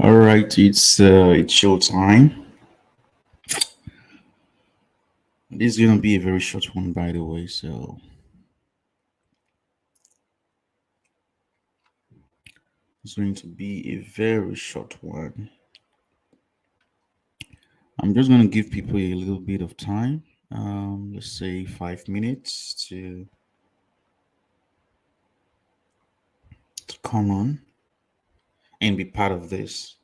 All right, it's show time. This is gonna be a very short one, by the way. So it's going to be a very short one. I'm just gonna give people a little bit of time. Let's say 5 minutes to come on and be part of this,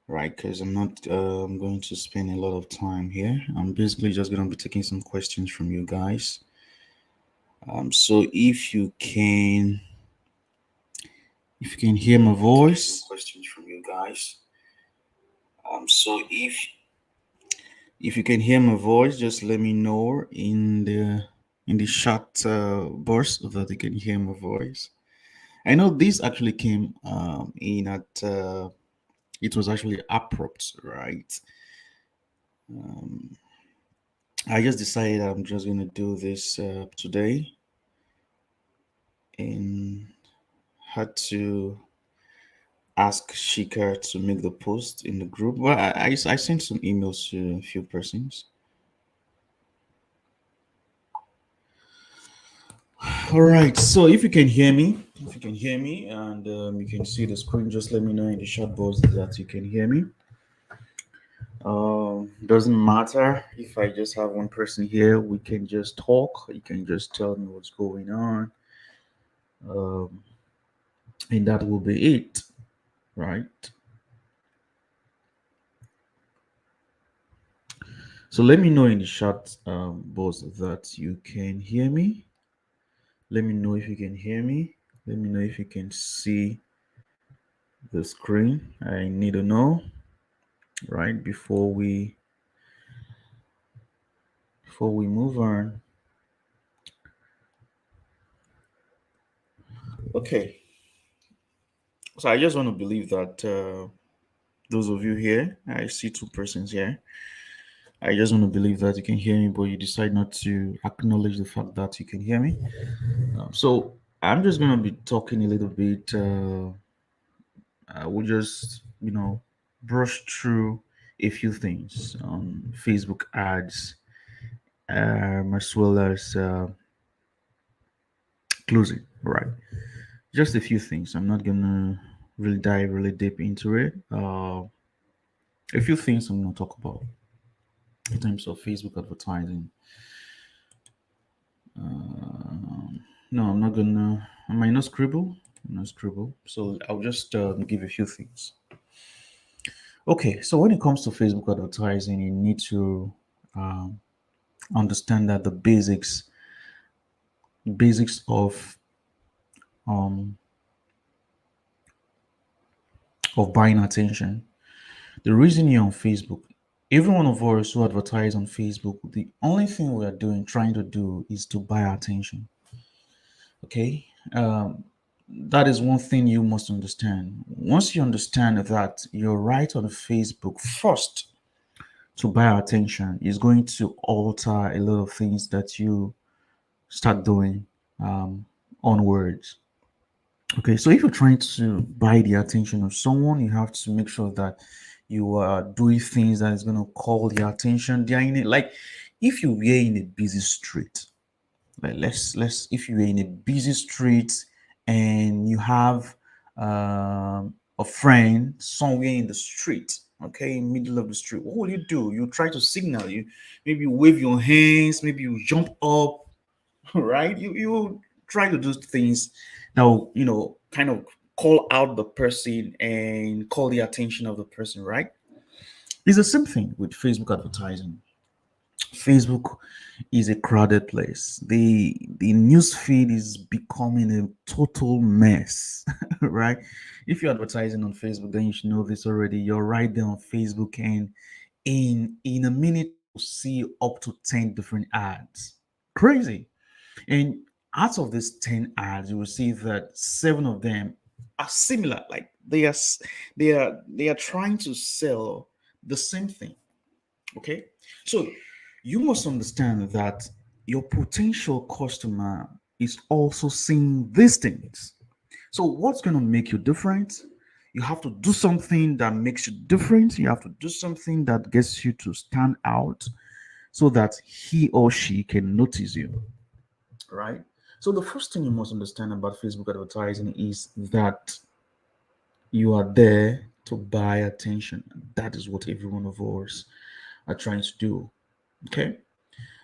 right? Because I'm not going to spend a lot of time here. I'm basically just gonna be taking some questions from you guys. So if you can hear my voice, questions from you guys. So if you can hear my voice, just let me know in the chat box so that you can hear my voice. I know this actually came in at it was actually abrupt, right? Um, I just decided I'm just gonna do this today and had to ask Shika to make the post in the group. Well, I sent some emails to a few persons. All right. So if you can hear me, and you can see the screen, just let me know in the chat box that you can hear me. Doesn't matter if I just have one person here. We can just talk. You can just tell me what's going on, um, and that will be it, right? So let me know in the chat box that you can hear me. Let me know if you can hear me. Let me know if you can see the screen. I need to know, right, before we move on. Okay, so I just want to believe that those of you here, I see two persons here. I just want to believe that you can hear me, but you decide not to acknowledge the fact that you can hear me. So I'm just going to be talking a little bit. We'll just, brush through a few things on Facebook ads, as well as closing, right? Just a few things. I'm not gonna really dive really deep into it. A few things I'm gonna talk about in terms of Facebook advertising. No, I'm not gonna. I might not scribble. I'm not scribble. So I'll just give a few things. Okay, so when it comes to Facebook advertising, you need to um, understand that the basics um, of buying attention. The reason you're on Facebook, every one of us who advertise on Facebook, the only thing we are doing, trying to do, is to buy attention. Okay, that is one thing you must understand. Once you understand that you're right on Facebook first to buy attention, is going to alter a lot of things that you start doing onwards. Okay, so if you're trying to buy the attention of someone, you have to make sure that you are doing things that is going to call their attention. They are in it. Like if you were in a busy street, like let's if you were in a busy street and you have a friend somewhere in the street, okay, in middle of the street, what will you do? You try to signal. You maybe wave your hands, maybe you jump up, right? You try to do things that will, kind of call out the person and call the attention of the person, right? It's the same thing with Facebook advertising. Facebook is a crowded place. The news feed is becoming a total mess, right? If you're advertising on Facebook, then you should know this already. You're right there on Facebook, and in a minute you see up to 10 different ads. Crazy. And out of these 10 ads, you will see that seven of them are similar. Like they are trying to sell the same thing. Okay. So you must understand that your potential customer is also seeing these things. So what's going to make you different You have to do something that makes you different. You have to do something that gets you to stand out so that he or she can notice you, right? So the first thing you must understand about Facebook advertising is that you are there to buy attention. That is what every one of us are trying to do. Okay.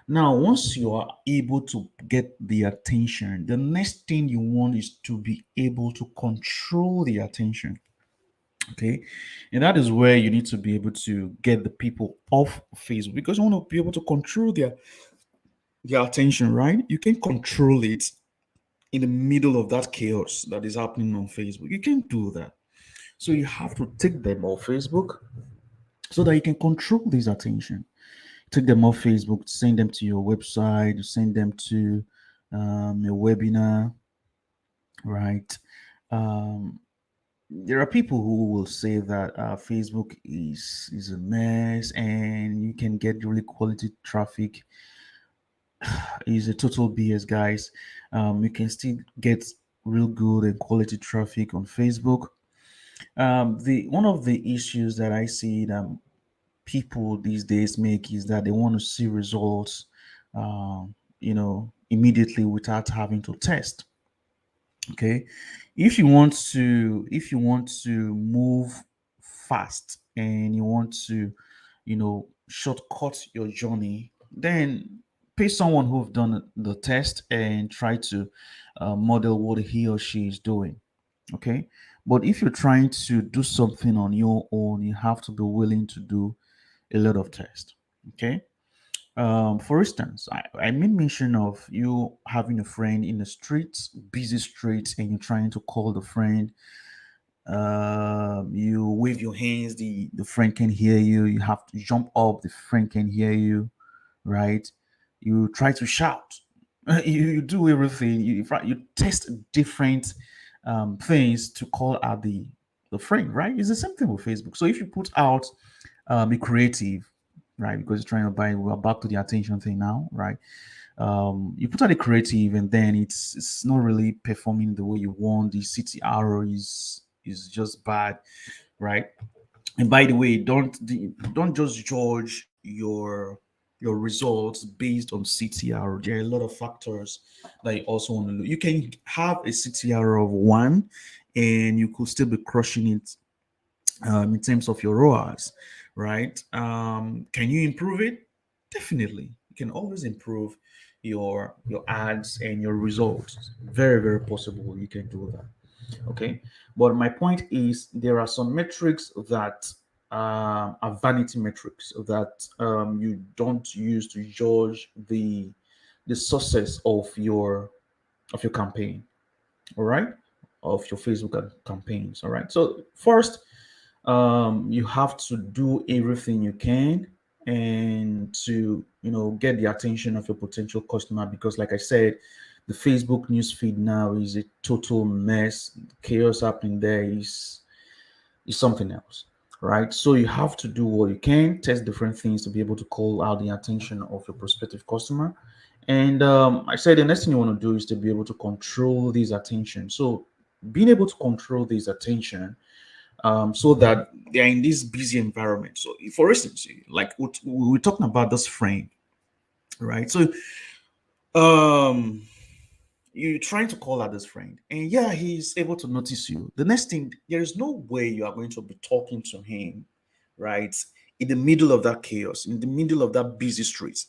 Now, once you are able to get the attention, the next thing you want is to be able to control the attention. Okay. And that is where you need to be able to get the people off Facebook because you want to be able to control their attention, right? You can control it in the middle of that chaos that is happening on Facebook. You can't do that. So you have to take them off Facebook so that you can control this attention. Take them off Facebook, send them to your website, send them to your webinar, right? Um, there are people who will say that Facebook is a mess and you can get really quality traffic. Is a total BS, guys. You can still get real good and quality traffic on Facebook. The one of the issues that I see that people these days make is that they want to see results, immediately without having to test. Okay, if you want to move fast and you want to, shortcut your journey, then pay someone who've done the test and try to model what he or she is doing. Okay, but if you're trying to do something on your own, you have to be willing to do a lot of tests. Okay. For instance, I made mention of you having a friend in the streets, busy streets, and you're trying to call the friend. You wave your hands, the friend can hear you. You have to jump up, the friend can hear you, right? You try to shout. You do everything. You test different things to call out the friend, right? It's the same thing with Facebook. So if you put out be creative, right? Because you're trying to buy. We're back to the attention thing now, right? You put out a creative, and then it's not really performing the way you want. The CTR is just bad, right? And by the way, don't just judge your results based on CTR. There are a lot of factors that you also want to look. You can have a CTR of 1, and you could still be crushing it in terms of your ROAS, right? Can you improve it? Definitely. You can always improve your ads and your results. Very, very possible you can do that. Okay. But my point is there are some metrics that are vanity metrics that you don't use to judge the success of your campaign. All right. Of your Facebook campaigns. All right. So first, you have to do everything you can and to get the attention of your potential customer because like I said, the Facebook news feed now is a total mess. Chaos happening there is something else, right? So you have to do what you can, test different things to be able to call out the attention of your prospective customer. And I said the next thing you want to do is to be able to control these attention. So being able to control these attention so that they're in this busy environment. So, for instance, like we're talking about this frame, right? So, um, you're trying to call out this friend, and yeah, he's able to notice you. The next thing, there is no way you are going to be talking to him, right? In the middle of that chaos, in the middle of that busy street,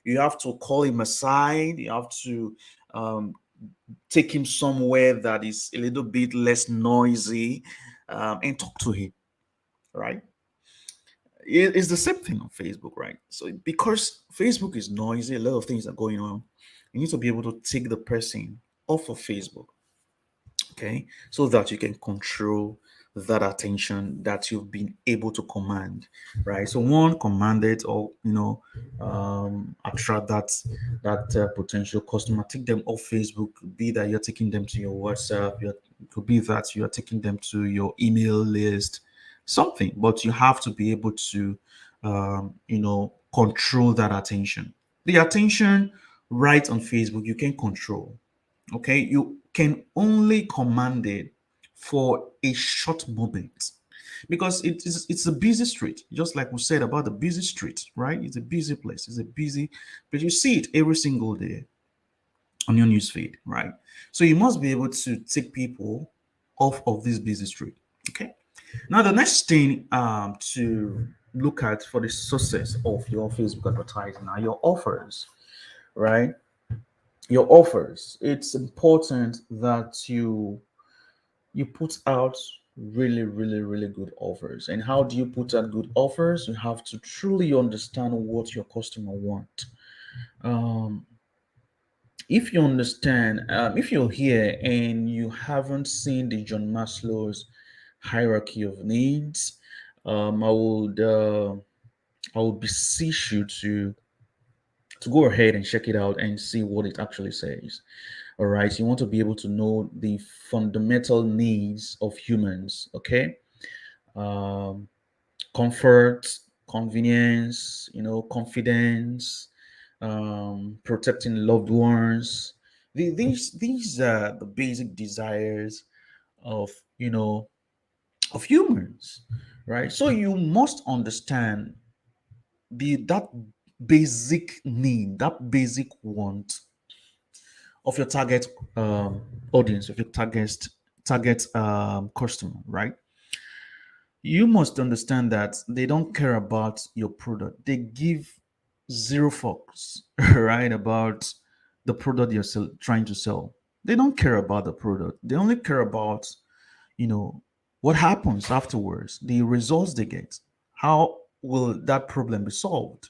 you have to call him aside. You have to um, take him somewhere that is a little bit less noisy and talk to him, right? It's the same thing on Facebook, right? So because Facebook is noisy, a lot of things are going on. You need to be able to take the person off of Facebook, okay, so that you can control that attention that you've been able to command, right? So one, command it, or attract that potential customer, take them off Facebook. Be that you're taking them to your WhatsApp, it could be that you're taking them to your email list, something. But you have to be able to, control that attention. The attention right on Facebook, you can control. Okay, you can only command it for a short moment, because it's a busy street, just like we said about the busy street, right? It's a busy place, it's a busy, but you see it every single day on your newsfeed, right? So you must be able to take people off of this busy street. Okay. Now the next thing to look at for the success of your Facebook advertising are your offers, right? Your offers. It's important that you put out really, really, really good offers. And how do you put out good offers? You have to truly understand what your customer want. Um, if you understand, if you're here and you haven't seen the John Maslow's hierarchy of needs, um, I would uh, I would beseech you to go ahead and check it out and see what it actually says. All right, you want to be able to know the fundamental needs of humans. Okay, um, comfort, convenience, confidence, protecting loved ones. These are the basic desires of of humans, right? So you must understand the that basic need, that basic want of your target audience, of your target customer, right? You must understand that they don't care about your product. They give zero fucks, right, about the product you're trying to sell. They don't care about the product. They only care about, you know, what happens afterwards, the results they get. How will that problem be solved?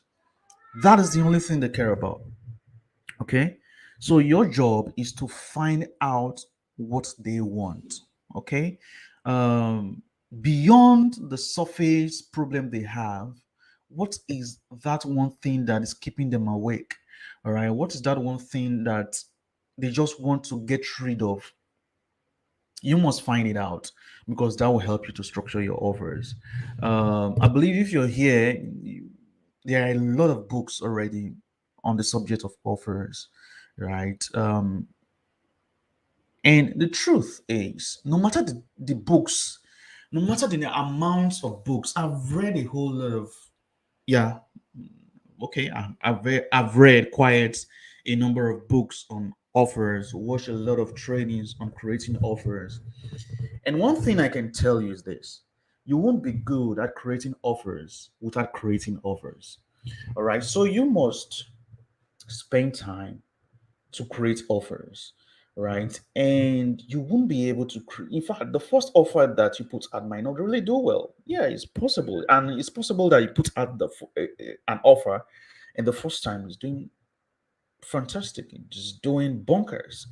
That is the only thing they care about. Okay. So your job is to find out what they want. Okay. Um, Beyond the surface problem they have, what is that one thing that is keeping them awake? All right. What is that one thing that they just want to get rid of? You must find it out, because that will help you to structure your offers. I believe if you're here, there are a lot of books already on the subject of offers, right? And the truth is, no matter the books, no matter the amounts of books, I've read a whole lot of, yeah, okay, I've read quite a number of books on offers, watched a lot of trainings on creating offers. And one thing I can tell you is this: you won't be good at creating offers without creating offers. All right. So you must spend time to create offers, right? And you won't be able to create. In fact, the first offer that you put out might not really do well. Yeah, it's possible. And it's possible that you put out an offer and the first time is doing fantastic, just doing bonkers,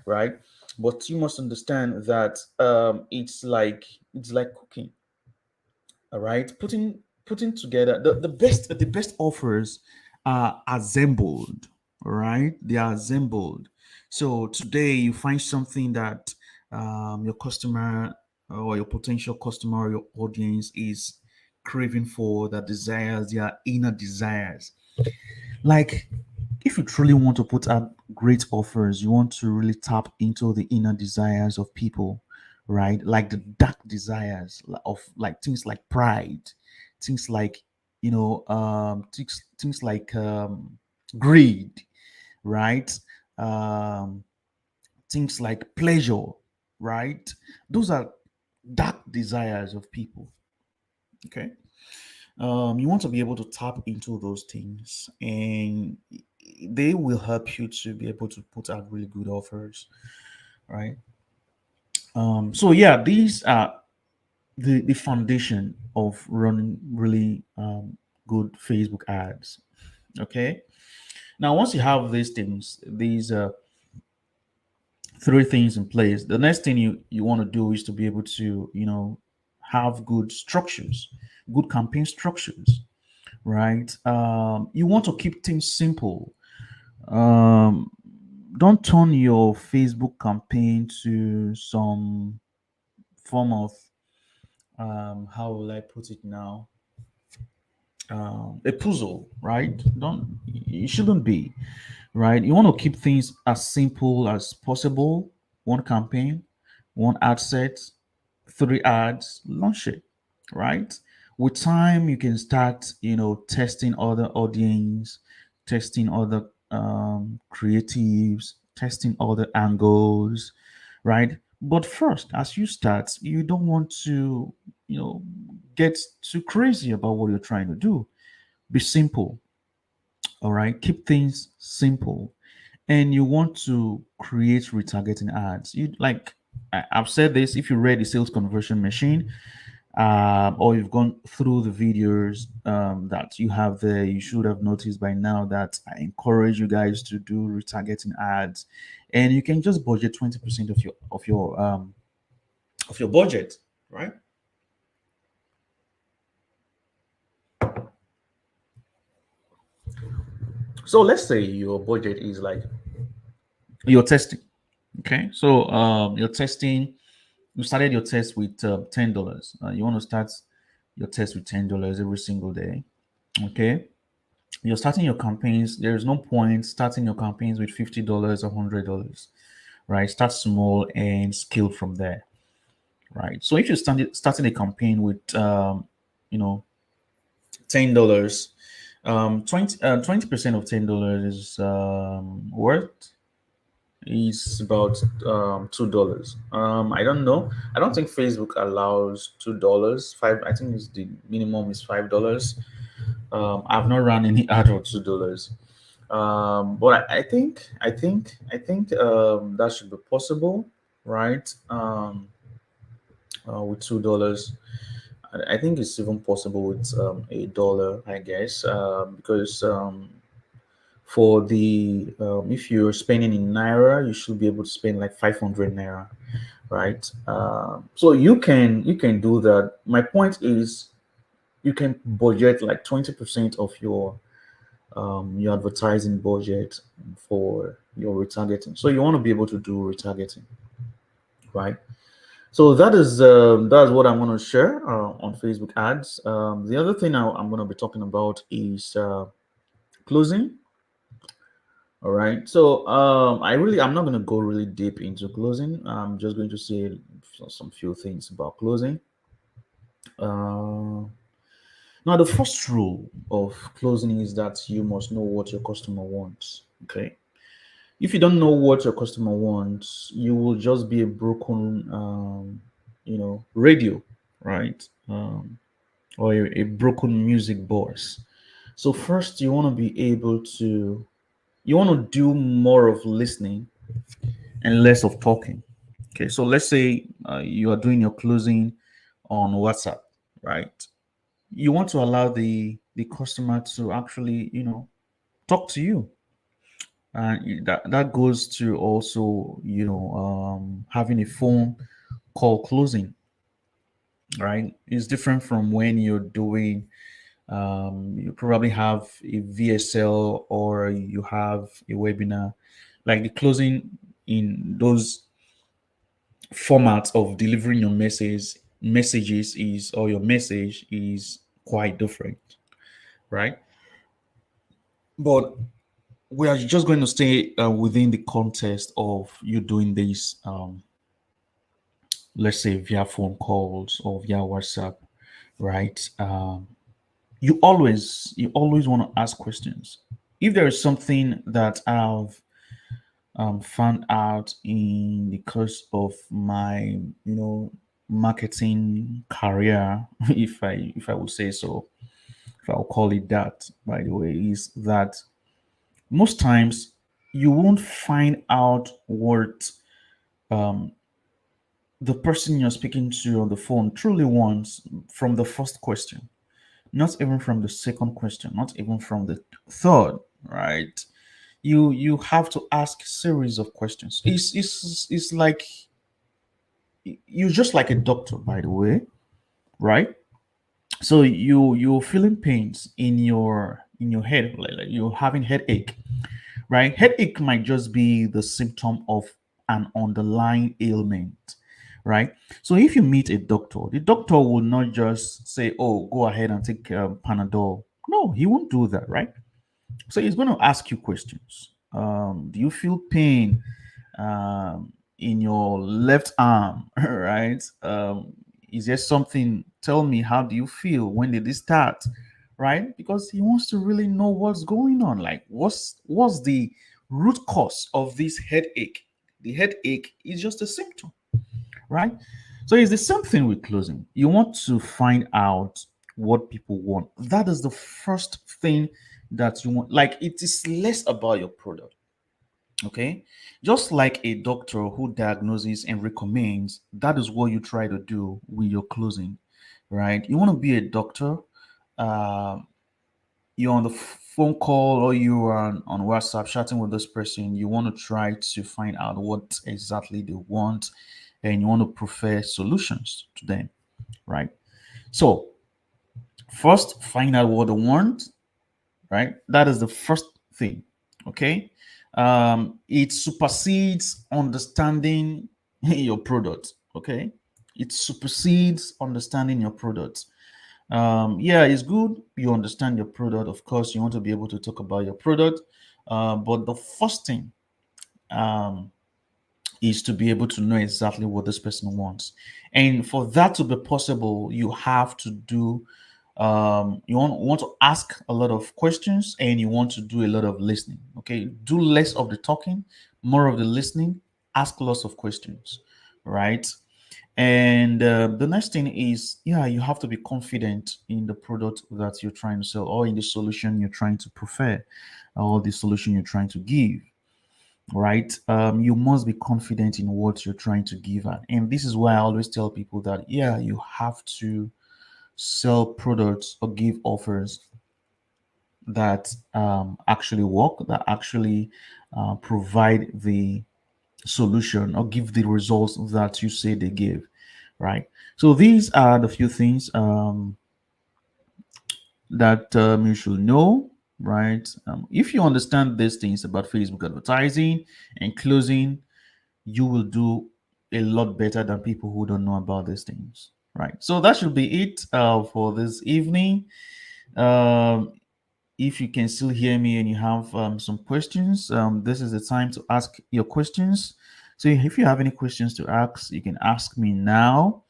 right? But you must understand that it's like cooking. All right, putting together the best offers are assembled. All right, they are assembled. So today you find something that your customer or your potential customer or your audience is craving for, that desires their inner desires. Like, if you truly want to put out great offers, you want to really tap into the inner desires of people, right? Like the dark desires of, like, things like pride, things like, things like greed, right? Um, Things like pleasure, right? Those are dark desires of people. Okay. You want to be able to tap into those things, and they will help you to be able to put out really good offers, right? So yeah, these are the foundation of running really good Facebook ads. Okay. Now, once you have these things, these three things in place, the next thing you want to do is to be able to have good structures, good campaign structures, right? You want to keep things simple. Um, don't turn your Facebook campaign to some form of, how will I put it now? A puzzle, right? Don't It shouldn't be, right? You want to keep things as simple as possible. One campaign, one ad set, 3 ads, launch it, right? With time, you can start, testing other audience, testing other creatives, testing other angles, right? But first, as you start, you don't want to, get too crazy about what you're trying to do. Be simple, all right? Keep things simple. And you want to create retargeting ads. I've said this, if you read the sales conversion machine, or you've gone through the videos that you have there, you should have noticed by now that I encourage you guys to do retargeting ads, and you can just budget 20% of your budget, right? So let's say your budget is like you're testing. Okay, so you're testing. You started your test with $10. You want to start your test with $10 every single day. Okay, you're starting your campaigns. There's no point starting your campaigns with $50 or $100, right? Start small and scale from there, right? So if you're starting a campaign with you know $10, 20% of $10 is worth is about $2. I don't know. I don't think Facebook allows $2. Five. I think it's the minimum is $5. I've not run any ad for $2. But I think that should be possible, right? With $2. I think it's even possible with $1, I guess, because for the if you're spending in naira, you should be able to spend like 500 naira, right? So you can do that. My point is you can budget like 20% of your advertising budget for your retargeting. So you want to be able to do retargeting, right? So that's what I'm going to share on Facebook ads. The other thing I'm going to be talking about is closing. All right. So I'm not going to go really deep into closing. I'm just going to say some few things about closing. Uh, Now, the first rule of closing is that you must know what your customer wants. Okay. If you don't know what your customer wants, you will just be a broken, radio, right? Or a broken music box. So first, you want to do more of listening and less of talking. Okay. So let's say you are doing your closing on WhatsApp, right? You want to allow the customer to actually talk to you, and that goes to also having a phone call closing, right? It's different from when you're doing you probably have a VSL or you have a webinar. Like the closing in those formats of delivering your messages is or your message is quite different, right? But we are just going to stay within the context of you doing this, let's say via phone calls or via WhatsApp, right? You always want to ask questions. If there is something that I've found out in the course of my, marketing career, if I would say so, if I'll call it that, by the way, is that most times you won't find out what um, the person you're speaking to on the phone truly wants from the first question, not even from the second question, not even from the third, right? You have to ask series of questions. It's like you're just like a doctor, by the way, right? So you're feeling pains in your head, like you're having headache, right? Headache might just be the symptom of an underlying ailment, right? So if you meet a doctor, the doctor will not just say, "Oh, go ahead and take Panadol." No, he won't do that, right? So he's going to ask you questions. Do you feel pain? in your left arm, right? Is there something? Tell me, how do you feel? When did this start? Right? Because he wants to really know what's going on. Like, what's the root cause of this headache? The headache is just a symptom, right? So it's the same thing with closing. You want to find out what people want. That is the first thing that you want. Like, it is less about your product. Okay, just like a doctor who diagnoses and recommends, that is what you try to do with your closing, right? You want to be a doctor. Uh, you're on the phone call or you are on WhatsApp chatting with this person. You want to try to find out what exactly they want, and you want to prefer solutions to them, right? So first, find out what they want, right? That is the first thing. Okay. It supersedes understanding your product. Okay. It supersedes understanding your product. Yeah, it's good you understand your product. Of course, you want to be able to talk about your product. But the first thing um, is to be able to know exactly what this person wants. And for that to be possible, you have to do you want to ask a lot of questions, and you want to do a lot of listening. Okay, do less of the talking, more of the listening. Ask lots of questions, right? And the next thing is, yeah, you have to be confident in the product that you're trying to sell, or in the solution you're trying to prefer, or the solution you're trying to give, right? You must be confident in what you're trying to give at. And this is why I always tell people that, yeah, you have to sell products or give offers that actually work, that actually provide the solution or give the results that you say they give, right? So these are the few things that you should know, right? If you understand these things about Facebook advertising and closing, you will do a lot better than people who don't know about these things, right? So that should be it for this evening. Um, if you can still hear me and you have some questions, this is the time to ask your questions. So if you have any questions to ask, you can ask me now.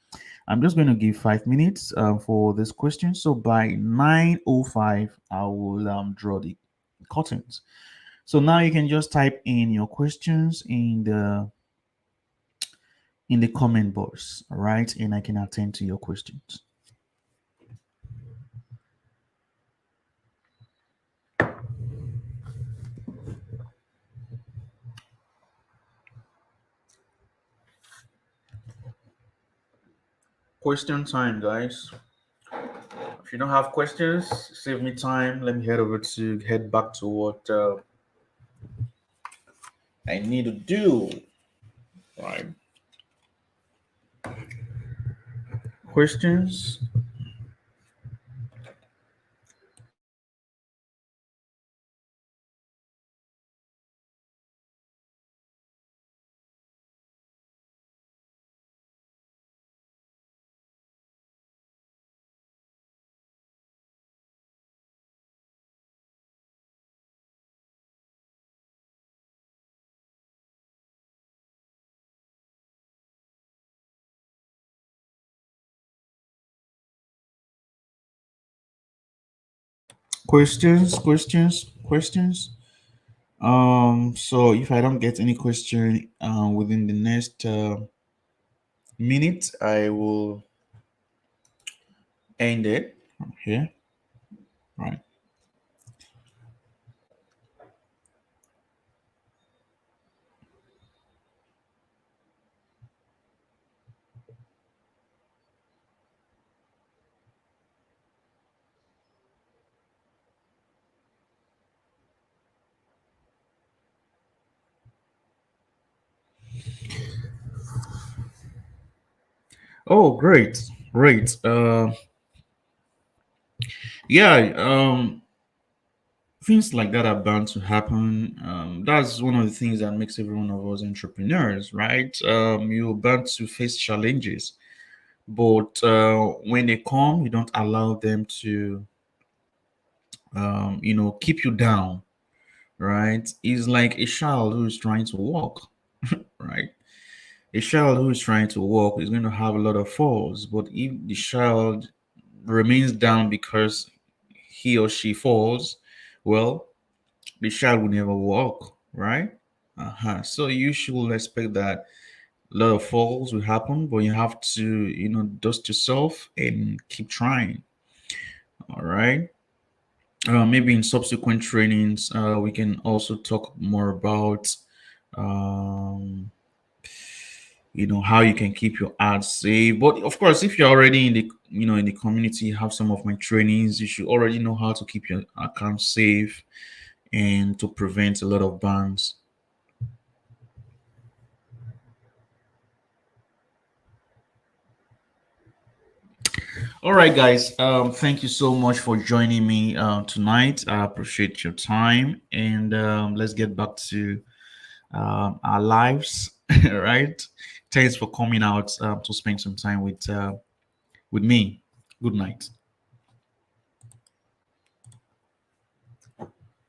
I'm just going to give 5 minutes for this question. So by 9:05, I will draw the curtains. So now you can just type in your questions in the comment box, all right? And I can attend to your questions. Question time, guys. If you don't have questions, save me time. Let me head back to what I need to do. Right. Questions? Questions? Questions? Questions? So if I don't get any question within the next minute, I will end it here. Right. Oh, great, great. Yeah. Things like that are bound to happen. That's one of the things that makes every one of us entrepreneurs, right? You're bound to face challenges, but when they come, you don't allow them to, keep you down, right? It's like a child who is trying to walk, right? A child who is trying to walk is going to have a lot of falls, but if the child remains down because he or she falls, well, the child will never walk, right? So you should expect that a lot of falls will happen, but you have to, dust yourself and keep trying. All right. Maybe in subsequent trainings, we can also talk more about, um, how you can keep your ads safe. But of course, if you're already in the, in the community, you have some of my trainings, you should already know how to keep your account safe and to prevent a lot of bans. All right, guys. Thank you so much for joining me tonight. I appreciate your time, and let's get back to our lives. Right. Thanks for coming out to spend some time with me. Good night.